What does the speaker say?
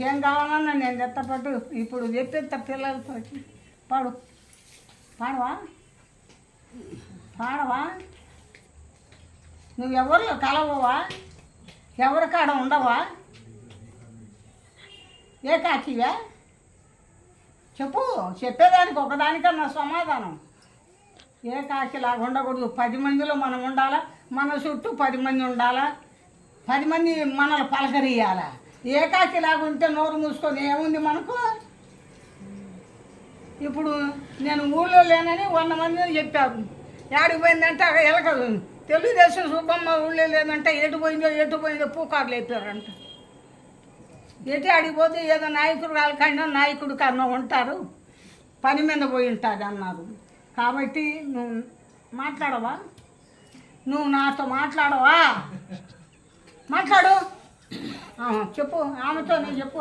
ఏం కావాలన్నా నేను చెత్తపట్టు ఇప్పుడు చెప్పేస్తా పిల్లలతో పాడు పాడవా పాడవా నువ్వు ఎవరిలో కలవవా ఎవరి కాడ ఉండవా ఏ కాకివా చెప్పు చెప్పేదానికి ఒకదానికన్నా సమాధానం ఏ కాకిలాగా ఉండకూడదు 10 మందిలో మనం ఉండాలా మన చుట్టూ 10 మంది ఉండాలా 10 మంది మనల్ని పలకరియాలా ఏ కాకిలాగా ఉంటే నోరు మూసుకొని ఏముంది మనకు ఇప్పుడు నేను ఊళ్ళో లేనని 100 మంది చెప్పారు యాడికి పోయిందంటే అక్కడ ఎలక తెలుగుదేశం సుబ్బమ్మ ఊళ్ళో లేదంటే ఎటు పోయిందో పూకారులు అయిపోయారంట ఎటు అడిగిపోతే ఏదో నాయకుడు వాళ్ళకన్నా నాయకుడు కన్నా ఉంటారు పని మీద పోయి ఉంటుంది అన్నారు కాబట్టి నువ్వు మాట్లాడవా నువ్వు నాతో మాట్లాడవా మాట్లాడు చెప్పు ఆమెతోనే చెప్పు